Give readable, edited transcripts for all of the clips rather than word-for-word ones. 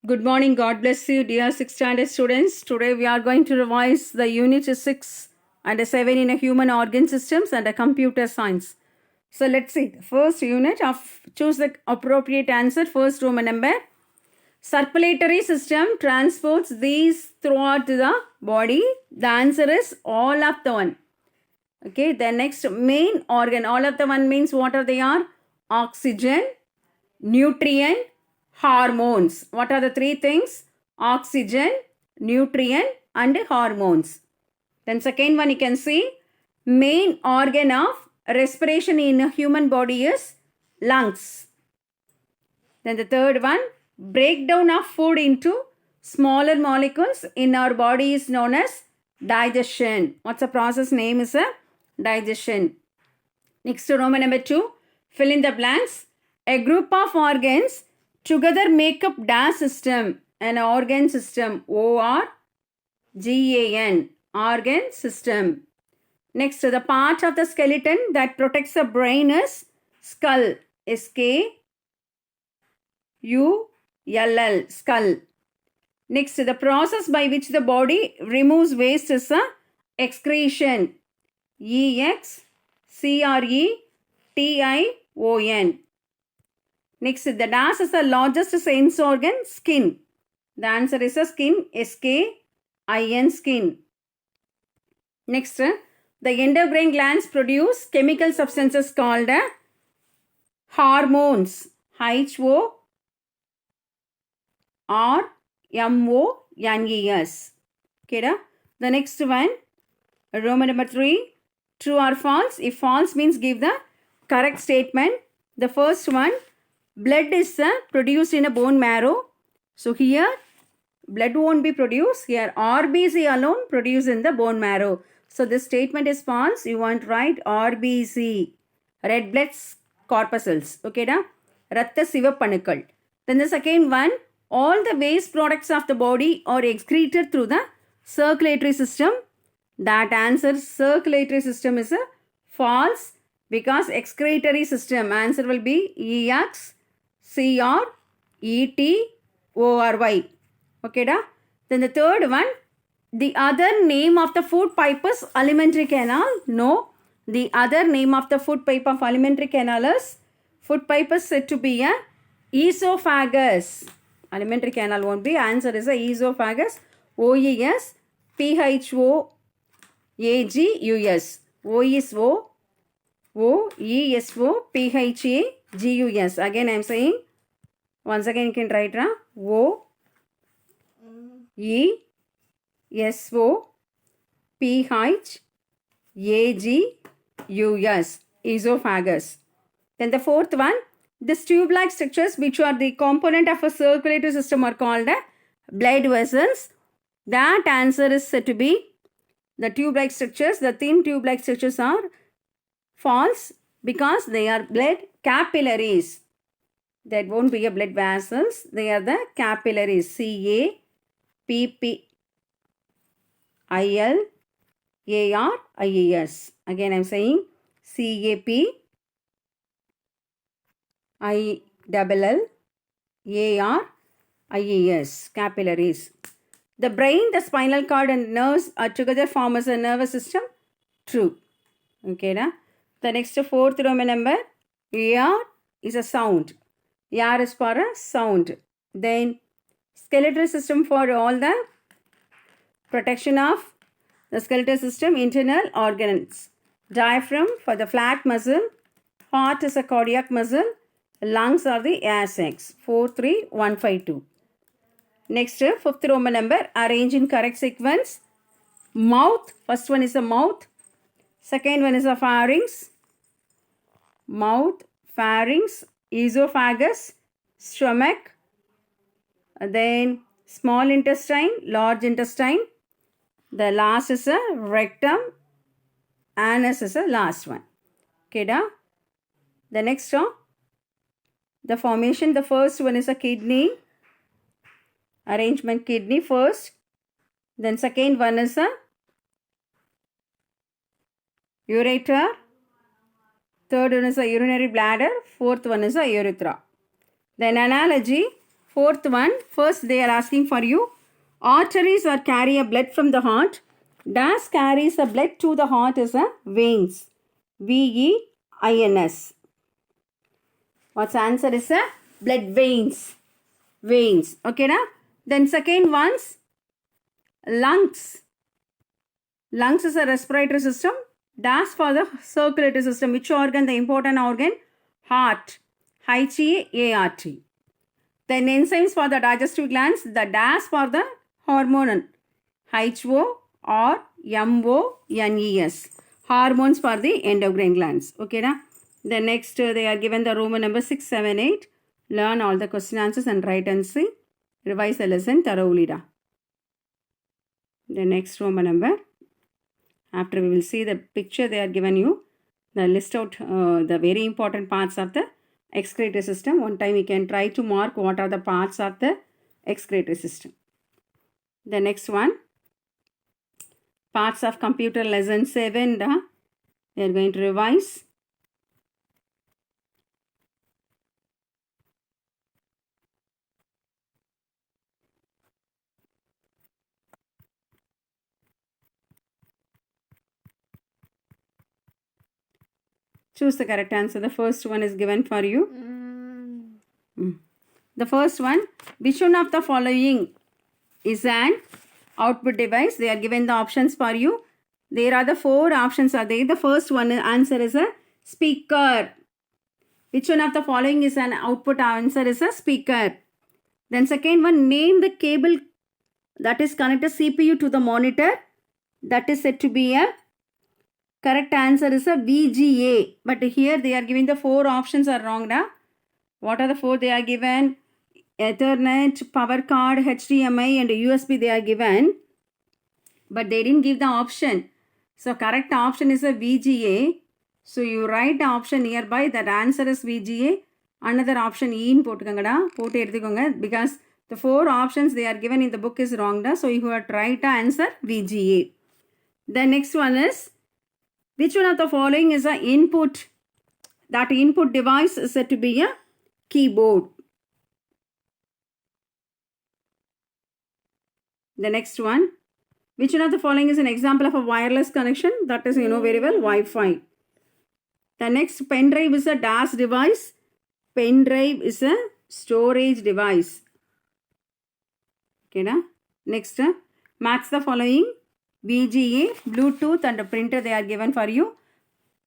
Good morning. God bless you, dear 6th standard students. Today we are going to revise the unit 6 and 7 in a human organ systems and a computer science. So let's see. The first unit of choose the appropriate answer. First Roman number. Circulatory system transports these throughout the body. The answer is all of the one. Okay. The next main organ. All of the one means what are they are? Oxygen, nutrient, hormones. What are the three things? Oxygen, nutrient and hormones. Then second one you can see main organ of respiration in a human body is lungs. Then the third one, breakdown of food into smaller molecules in our body is known as digestion. What's the process name is a digestion. Next to Roman number 2, fill in the blanks. A group of organs together make up DAS system, an organ system, ORGAN, organ system. Next, the part of the skeleton that protects the brain is skull, SKULL, skull. Next, the process by which the body removes waste is a excretion, EXCRETION. Next, the DAS is the largest sense organ, skin. The answer is a skin, SKIN, skin. Next, the endocrine glands produce chemical substances called hormones, HORMONES. Okay, the next one, Roman number 3, true or false. If false means give the correct statement. The first one, blood is produced in a bone marrow. So here blood won't be produced. Here RBC alone produced in the bone marrow. So this statement is false. You want to write RBC, red blood corpuscles. Okay, da? Ratta Sivapanukal. Then the second one, all the waste products of the body are excreted through the circulatory system. That answer, circulatory system, is a false because excretory system answer will be EXCRETORY. Okay, da? Then the third one, the other name of the food pipe is alimentary canal. No, the other name of the food pipe of alimentary canal is food pipe is said to be a esophagus. Alimentary canal won't be. Answer is a esophagus. OES PHOAGUS. OESOPHAGUS. Again I am saying. Once again you can write OESOPHAGUS. Esophagus. Then the fourth one, these tube-like structures which are the component of a circulatory system are called blood vessels. That answer is said to be the tube-like structures. The thin tube-like structures are false because they are blood capillaries. That won't be a blood vessels. They are the capillaries. CAPPILARIES. Again I am saying CAPILLARIES, capillaries. The brain, the spinal cord and nerves are together form as a nervous system. True. Okay, da? The next fourth Roman number, ear is a sound. Ear is for a sound. Then skeletal system for all the protection of the skeletal system, internal organs. Diaphragm for the flat muscle. Heart is a cardiac muscle. Lungs are the air sacs. 43152. Next, fifth Roman number, arrange in correct sequence. Mouth, first one is a mouth. Second one is a pharynx. Mouth, pharynx, esophagus, stomach. Then small intestine, large intestine. The last is a rectum. Anus is the last one. Okay, da? The next one, the formation, the first one is a kidney. Arrangement, kidney first. Then second one is a ureter. Third one is a urinary bladder. Fourth one is a urethra. Then analogy, fourth one, first they are asking for you. Arteries are carry a blood from the heart. Dash carries the blood to the heart is a veins. V-E-I-N-S. What's the answer is a blood veins. Veins. Okay, na? Then second one's lungs. Lungs is a respiratory system. Dash for the circulatory system. Which organ? The important organ? Heart. H-E-A-R-T. Then enzymes for the digestive glands. The dash for the hormonal. H-O-R-M-O-N-E-S. Hormones for the endocrine glands. Okay, na? The next they are given the Roman number 6, 7, 8. Learn all the question answers and write and see. Revise the lesson thoroughly. Da. The next Roman number. After we will see the picture they are given you. The list out the very important parts of the excretory system. One time you can try to mark what are the parts of the excretory system. The next one. Parts of computer lesson 7. Da. We are going to revise. Choose the correct answer. The first one is given for you. The first one, which one of the following is an output device? They are given the options for you. There are the 4 options are there. The first one answer is a speaker. Which one of the following is an output? Answer is a speaker. Then second one, name the cable that is connected CPU to the monitor. That is said to be a correct answer is a VGA. But here they are giving the 4 options are wrong. Da? What are the 4 they are given? Ethernet, power card, HDMI and USB they are given. But they didn't give the option. So correct option is a VGA. So you write the option nearby. That answer is VGA. Another option E in because the 4 options they are given in the book is wrong. Da? So you have to write the answer VGA. The next one is, which one of the following is an input? That input device is said to be a keyboard. The next one. Which one of the following is an example of a wireless connection? That is, you know very well, Wi-Fi. The next, pen drive is a DAS device. Pen drive is a storage device. Okay, na? Next, match the following. VGA, Bluetooth and a printer they are given for you.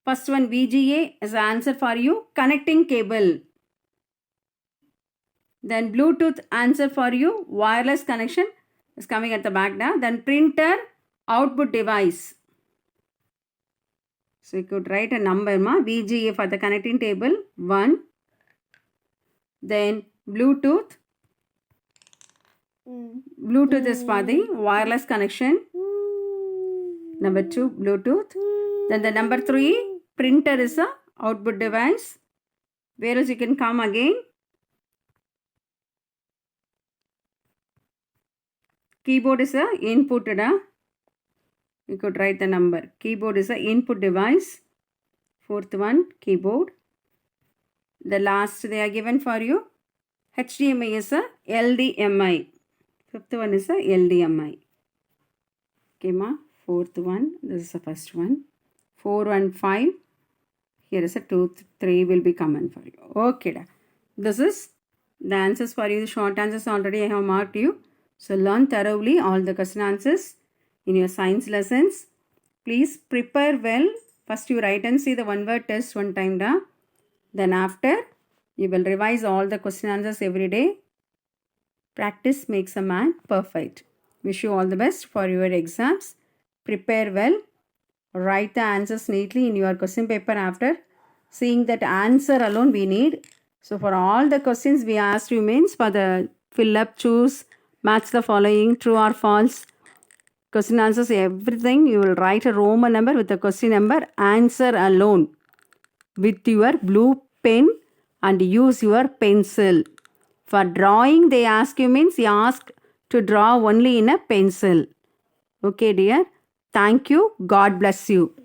First one VGA is the answer for you. Connecting cable. Then Bluetooth answer for you. Wireless connection is coming at the back now. Then printer, output device. So you could write a number ma. VGA for the connecting table 1. Then Bluetooth. Bluetooth is for the wireless connection. Number 2, Bluetooth. Then the number 3, printer is a output device. Whereas you can come again. Keyboard is a input. You could write the number. Keyboard is a input device. 4th one, keyboard. The last they are given for you. HDMI is a LDMI. 5th one is a LDMI. Okay, ma. 4th one, this is the first one. 4 and 5. Here is a 2, 3 will be common for you. Okay, da. This is the answers for you. The short answers already I have marked you. So learn thoroughly all the question answers in your science lessons. Please prepare well. First you write and see the one word test one time. Da. Then after you will revise all the question answers every day. Practice makes a man perfect. Wish you all the best for your exams. Prepare well. Write the answers neatly in your question paper after seeing that answer alone we need. So for all the questions we asked you means for the fill up, choose, match the following, true or false, question answers, everything you will write a Roman number with the question number, answer alone with your blue pen and use your pencil. For drawing they ask you means you ask to draw only in a pencil. Okay dear. Thank you. God bless you.